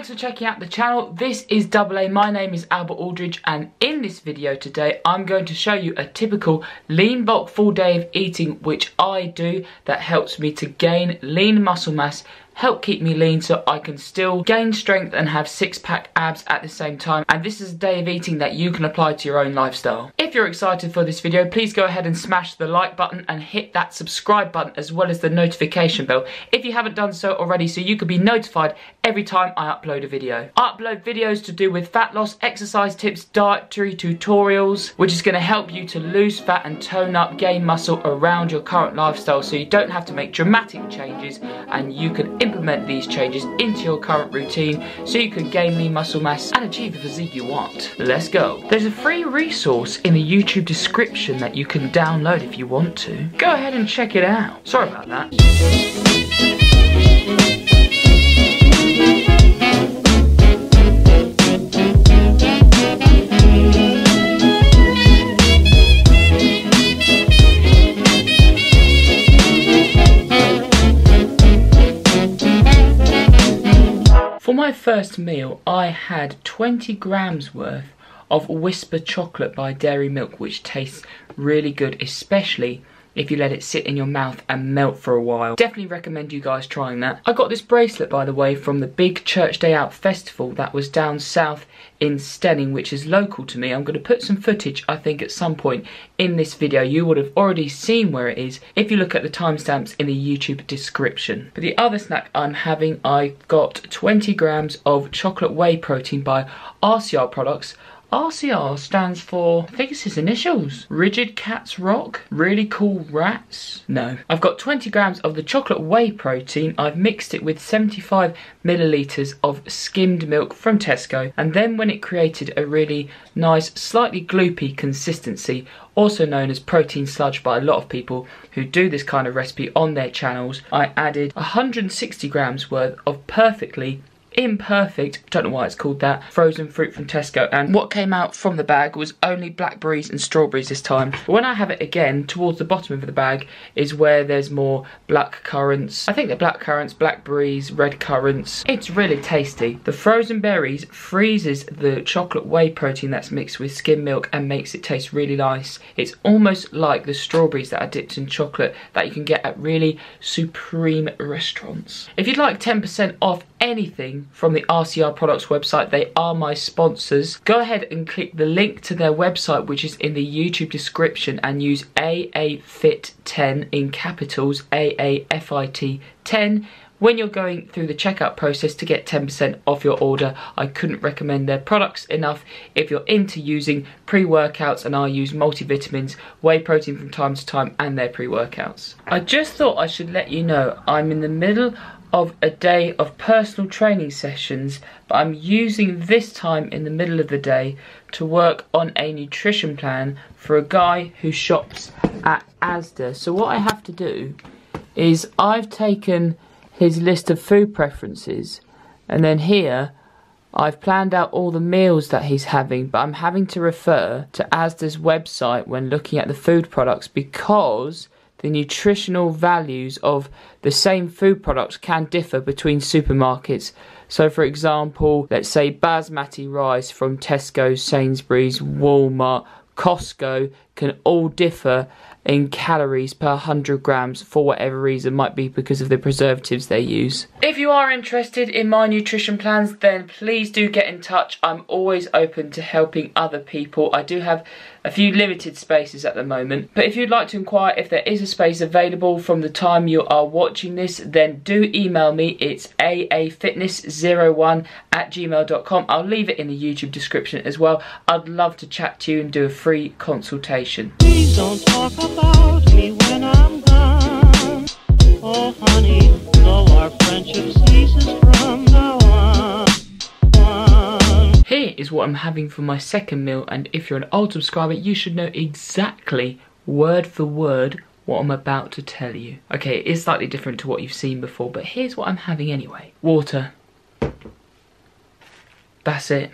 Thanks for checking out the channel. This is AA. My name is Albert Aldridge, and in this video today I'm going to show you a typical lean bulk full day of eating which I do that helps me to gain lean muscle mass, help keep me lean so I can still gain strength and have six-pack abs at the same time. And this is a day of eating that you can apply to your own lifestyle. If you're excited for this video, please go ahead and smash the like button and hit that subscribe button as well as the notification bell if you haven't done so already, so you can be notified every time I upload a video. I upload videos to do with fat loss, exercise tips, dietary tutorials, which is going to help you to lose fat and tone up, gain muscle around your current lifestyle so you don't have to make dramatic changes and you can implement these changes into your current routine so you can gain lean muscle mass and achieve the physique you want. Let's go. There's a free resource in the YouTube description that you can download if you want to. Go ahead and check it out. Sorry about that. For my first meal, I had 20 grams worth of Whisper chocolate by Dairy Milk, which tastes really good, especially if you let it sit in your mouth and melt for a while. Definitely recommend you guys trying that. I got this bracelet, by the way, from the big Church Day Out festival that was down south in Stenning, which is local to me. I'm going to put some footage, I think, at some point in this video. You would have already seen where it is if you look at the timestamps in the YouTube description. For the other snack I'm having, I got 20 grams of chocolate whey protein by RCR products. RCR stands for, I think it's his initials. Rigid Cats Rock? Really Cool Rats? No. I've got 20 grams of the chocolate whey protein. I've mixed it with 75 millilitres of skimmed milk from Tesco. And then when it created a really nice, slightly gloopy consistency, also known as protein sludge by a lot of people who do this kind of recipe on their channels, I added 160 grams worth of perfectly imperfect, don't know why it's called that, frozen fruit from Tesco, and what came out from the bag was only blackberries and strawberries this time. But when I have it again, towards the bottom of the bag is where there's more black currants. I think they're black currants, blackberries, red currants. It's really tasty. The frozen berries freezes the chocolate whey protein that's mixed with skim milk and makes it taste really nice. It's almost like the strawberries that are dipped in chocolate that you can get at really supreme restaurants. If you'd like 10% off anything from the RCR products website, they are my sponsors. Go ahead and click the link to their website, which is in the YouTube description, and use AAFIT10 in capitals, AAFIT 10 when you're going through the checkout process to get 10% off your order. I couldn't recommend their products enough if you're into using pre-workouts, and I use multivitamins, whey protein from time to time, and their pre-workouts. I just thought I should let you know I'm in the middle of a day of personal training sessions, but I'm using this time in the middle of the day to work on a nutrition plan for a guy who shops at Asda. So what I have to do is I've taken his list of food preferences, and then here I've planned out all the meals that he's having, but I'm having to refer to Asda's website when looking at the food products because the nutritional values of the same food products can differ between supermarkets. So for example, let's say basmati rice from Tesco, Sainsbury's, Walmart, Costco can all differ in calories per 100 grams for whatever reason. Might be because of the preservatives they use. If you are interested in my nutrition plans, then please do get in touch. I'm always open to helping other people. I do have a few limited spaces at the moment, but if you'd like to inquire if there is a space available from the time you are watching this, then do email me. It's aafitness01@gmail.com. I'll leave it in the YouTube description as well. I'd love to chat to you and do a free consultation. Please don't talk about me when I'm gone. Oh honey, though our friendship ceases from now on. Here is what I'm having for my second meal, and if you're an old subscriber, you should know exactly word for word what I'm about to tell you. Okay, it is slightly different to what you've seen before, but here's what I'm having anyway. Water. That's it.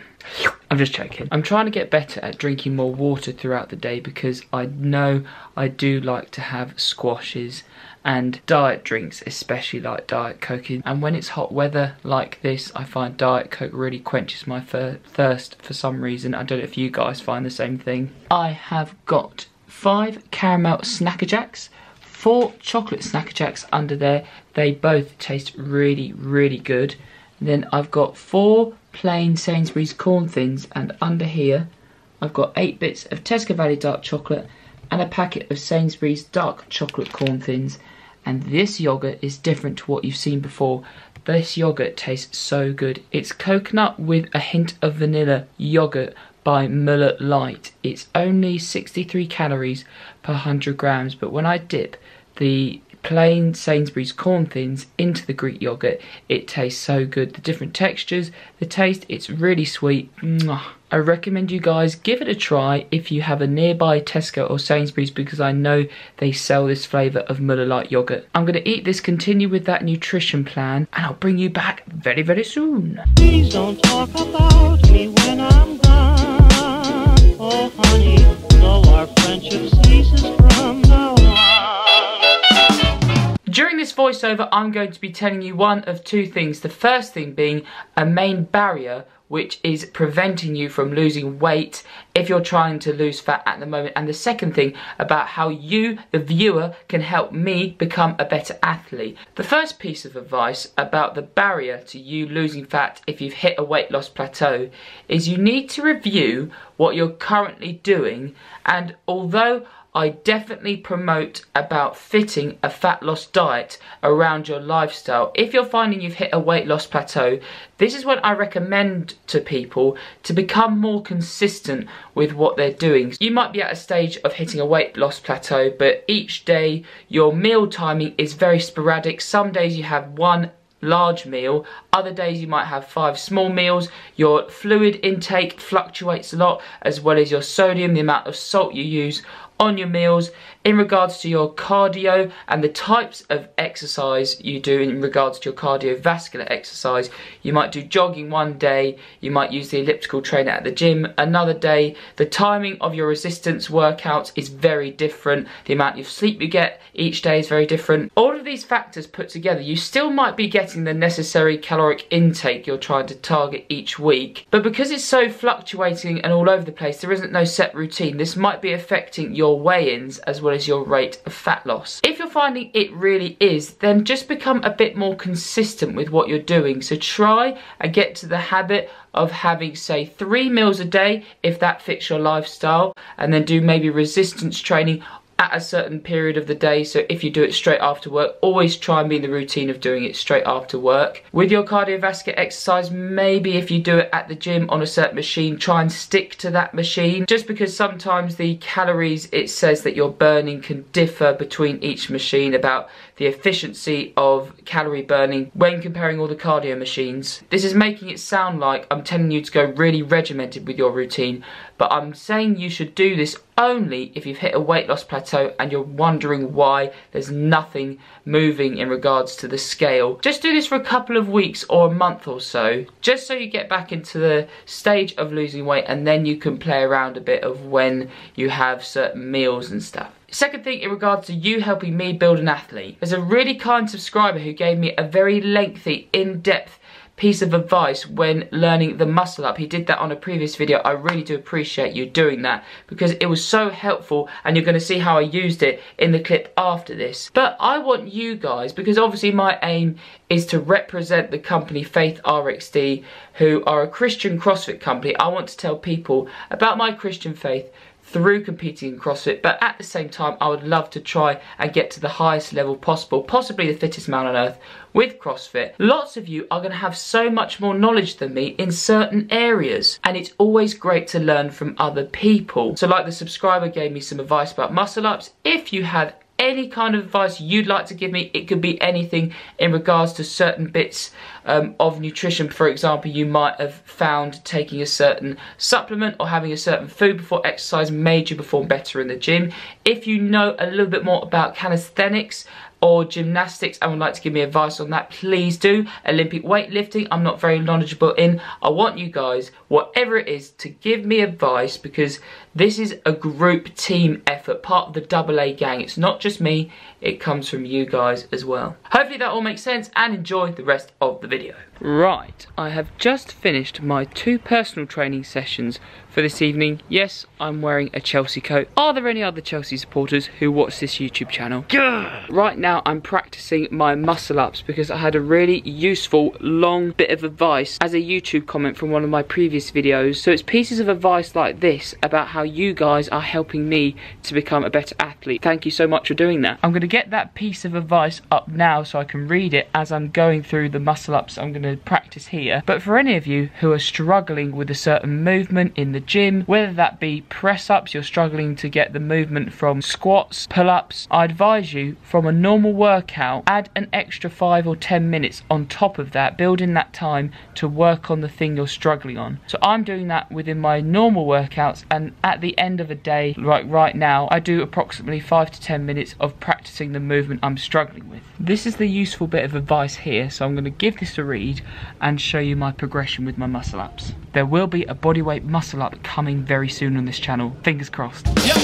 I'm just joking. I'm trying to get better at drinking more water throughout the day because I know I do like to have squashes and diet drinks, especially like Diet Coke. And when it's hot weather like this, I find Diet Coke really quenches my thirst for some reason. I don't know if you guys find the same thing. I have got 5 caramel Snacker Jacks, 4 chocolate Snacker Jacks under there. They both taste really, really good. Then I've got 4 plain Sainsbury's Corn Thins, and under here I've got 8 bits of Tesco Valley Dark Chocolate and a packet of Sainsbury's Dark Chocolate Corn Thins. And this yoghurt is different to what you've seen before. This yoghurt tastes so good. It's coconut with a hint of vanilla yoghurt by Muller Lite. It's only 63 calories per 100 grams, but when I dip the plain Sainsbury's Corn Thins into the Greek yoghurt, it tastes so good. The different textures, the taste, it's really sweet. Mwah. I recommend you guys give it a try if you have a nearby Tesco or Sainsbury's, because I know they sell this flavour of Muller Lite yoghurt. I'm going to eat this, continue with that nutrition plan, and I'll bring you back very, very soon. Please don't talk about me when I'm gone. Oh honey, though our friendship ceases from now on. During this voiceover, I'm going to be telling you one of 2 things. The first thing being a main barrier which is preventing you from losing weight if you're trying to lose fat at the moment. And the second thing about how you, the viewer, can help me become a better athlete. The first piece of advice about the barrier to you losing fat if you've hit a weight loss plateau is you need to review what you're currently doing. And although I definitely promote about fitting a fat loss diet around your lifestyle, if you're finding you've hit a weight loss plateau, this is what I recommend to people to become more consistent with what they're doing. You might be at a stage of hitting a weight loss plateau, but each day your meal timing is very sporadic. Some days you have 1 large meal, other days you might have 5 small meals. Your fluid intake fluctuates a lot, as well as your sodium, the amount of salt you use on your meals. In regards to your cardio and the types of exercise you do in regards to your cardiovascular exercise, you might do jogging one day, you might use the elliptical trainer at the gym another day. The timing of your resistance workouts is very different. The amount of sleep you get each day is very different. All of these factors put together, you still might be getting the necessary caloric intake you're trying to target each week, but because it's so fluctuating and all over the place, there isn't no set routine. This might be affecting your weigh-ins as well as your rate of fat loss. If you're finding it really is, then just become a bit more consistent with what you're doing. So try and get to the habit of having, say, 3 meals a day if that fits your lifestyle, and then do maybe resistance training at a certain period of the day. So if you do it straight after work, always try and be in the routine of doing it straight after work. With your cardiovascular exercise, maybe if you do it at the gym on a certain machine, try and stick to that machine, just because sometimes the calories it says that you're burning can differ between each machine about the efficiency of calorie burning when comparing all the cardio machines. This is making it sound like I'm telling you to go really regimented with your routine, but I'm saying you should do this only if you've hit a weight loss plateau and you're wondering why there's nothing moving in regards to the scale. Just do this for a couple of weeks or a month or so, just so you get back into the stage of losing weight, and then you can play around a bit of when you have certain meals and stuff. Second thing in regards to you helping me build an athlete, there's a really kind subscriber who gave me a very lengthy, in-depth piece of advice when learning the muscle up. He did that on a previous video. I really do appreciate you doing that because it was so helpful, and you're going to see how I used it in the clip after this. But I want you guys, because obviously my aim is to represent the company Faith RxD, who are a Christian CrossFit company. I want to tell people about my Christian faith through competing in CrossFit, but at the same time I would love to try and get to the highest level possible, possibly the fittest man on earth with CrossFit. Lots of you are going to have so much more knowledge than me in certain areas, and it's always great to learn from other people. So like the subscriber gave me some advice about muscle ups, if you have any kind of advice you'd like to give me, it could be anything in regards to certain bits of nutrition. For example, you might have found taking a certain supplement or having a certain food before exercise made you perform better in the gym. If you know a little bit more about calisthenics, or gymnastics and would like to give me advice on that, please do. Olympic weightlifting, I'm not very knowledgeable in. I want you guys, whatever it is, to give me advice, because this is a group team effort, part of the AA gang. It's not just me, it comes from you guys as well. Hopefully that all makes sense, and enjoy the rest of the video. Right, I have just finished my 2 personal training sessions for this evening. Yes, I'm wearing a Chelsea coat. Are there any other Chelsea supporters who watch this YouTube channel? Yeah. Right now I'm practicing my muscle ups because I had a really useful long bit of advice as a YouTube comment from one of my previous videos. So it's pieces of advice like this about how you guys are helping me to become a better athlete. Thank you so much for doing that. I'm going to get that piece of advice up now so I can read it as I'm going through the muscle ups I'm going to practice here. But for any of you who are struggling with a certain movement in the gym, whether that be press ups, you're struggling to get the movement from squats, pull ups, I advise you from a normal workout, add an extra 5 or 10 minutes on top of that, building that time to work on the thing you're struggling on. So I'm doing that within my normal workouts, and at the end of a day, like right now, I do approximately 5 to 10 minutes of practicing the movement I'm struggling with. This is the useful bit of advice here, so I'm going to give this a read and show you my progression with my muscle ups. There will be a bodyweight muscle up coming very soon on this channel. Fingers crossed. Yep.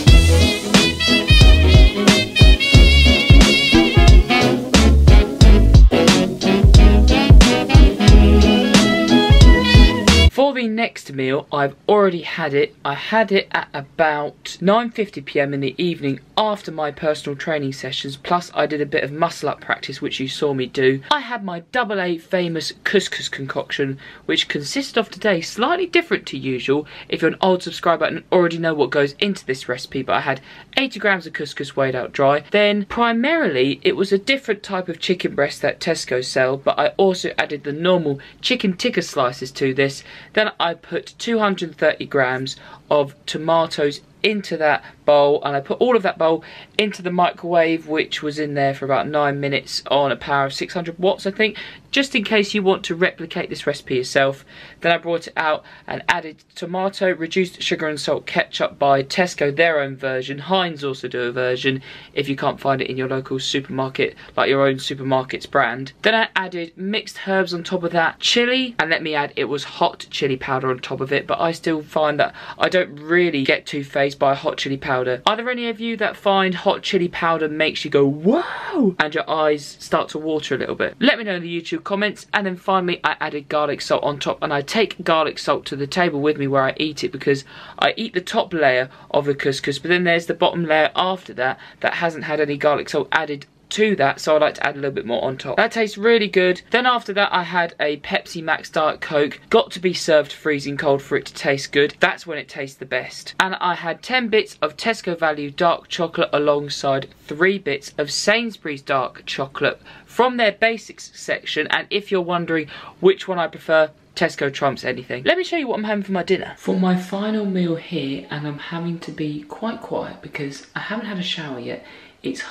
For the next meal, I've already had it. I had it at about 9:50 p.m. in the evening after my personal training sessions, plus I did a bit of muscle up practice, which you saw me do. I had my AA famous couscous concoction, which consisted of today slightly different to usual if you're an old subscriber and already know what goes into this recipe, but I had 80 grams of couscous weighed out dry. Then primarily it was a different type of chicken breast that Tesco sell, but I also added the normal chicken tikka slices to this. Then I put 230 grams of tomatoes into that bowl, and I put all of that bowl into the microwave, which was in there for about 9 minutes on a power of 600 watts, I think, just in case you want to replicate this recipe yourself. Then I brought it out and added tomato, reduced sugar and salt ketchup by Tesco, their own version. Heinz also do a version if you can't find it in your local supermarket, like your own supermarket's brand. Then I added mixed herbs on top of that, chili, and let me add, it was hot chili powder on top of it, but I still find that I don't really get too fazed by hot chili powder. Are there any of you that find hot chili powder makes you go whoa and your eyes start to water a little bit? Let me know in the YouTube comments. And then finally I added garlic salt on top, and I take garlic salt to the table with me where I eat it, because I eat the top layer of the couscous, but then there's the bottom layer after that that hasn't had any garlic salt added to that, so I like to add a little bit more on top. That tastes really good. Then after that I had a Pepsi Max Diet Coke, got to be served freezing cold for it to taste good. That's when it tastes the best. And I had 10 bits of Tesco Value dark chocolate alongside 3 bits of Sainsbury's dark chocolate from their basics section, and if you're wondering which one I prefer, Tesco trumps anything. Let me show you what I'm having for my dinner. For my final meal here, and I'm having to be quite quiet because I haven't had a shower yet. It's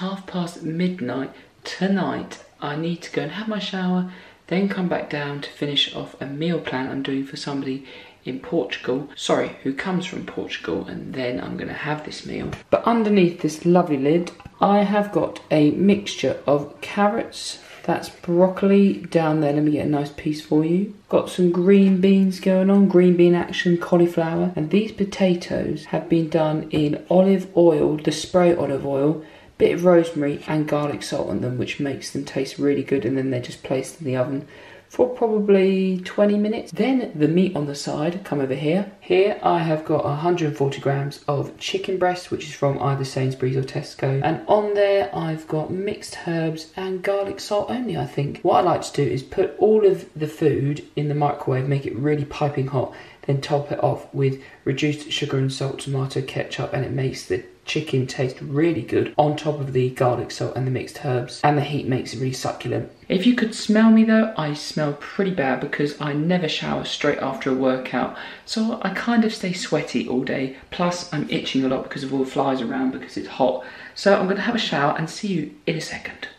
midnight tonight. I need to go and have my shower, then come back down to finish off a meal plan I'm doing for somebody in Portugal. Sorry, who comes from Portugal, and then I'm gonna have this meal. But underneath this lovely lid, I have got a mixture of carrots, that's broccoli down there, let me get a nice piece for you. Got some green beans going on, green bean action, cauliflower, and these potatoes have been done in olive oil, the spray olive oil, bit of rosemary and garlic salt on them, which makes them taste really good, and then they're just placed in the oven for probably 20 minutes. Then the meat on the side, come over here. Here I have got 140 grams of chicken breast, which is from either Sainsbury's or Tesco. And on there I've got mixed herbs and garlic salt only, I think. What I like to do is put all of the food in the microwave, make it really piping hot, then top it off with reduced sugar and salt, tomato ketchup, and it makes the chicken taste really good on top of the garlic salt and the mixed herbs, and the heat makes it really succulent. If you could smell me though, I smell pretty bad because I never shower straight after a workout, so I kind of stay sweaty all day, plus I'm itching a lot because of all the flies around because it's hot. So I'm going to have a shower and see you in a second.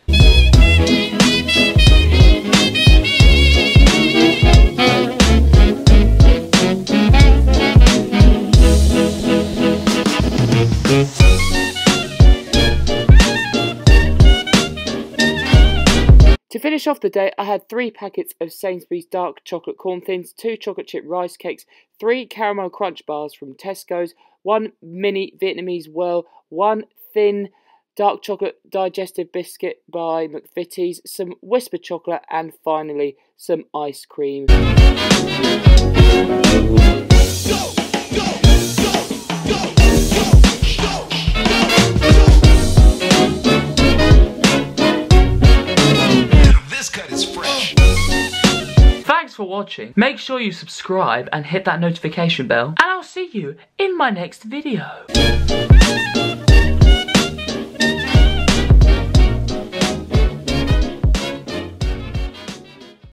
finish off the day, I had 3 packets of Sainsbury's dark chocolate corn thins, 2 chocolate chip rice cakes, 3 caramel crunch bars from Tesco's, 1 mini Vietnamese whirl, 1 thin dark chocolate digestive biscuit by McVitie's, some Whisper chocolate, and finally some ice cream. Thanks for watching. Make sure you subscribe and hit that notification bell, and I'll see you in my next video.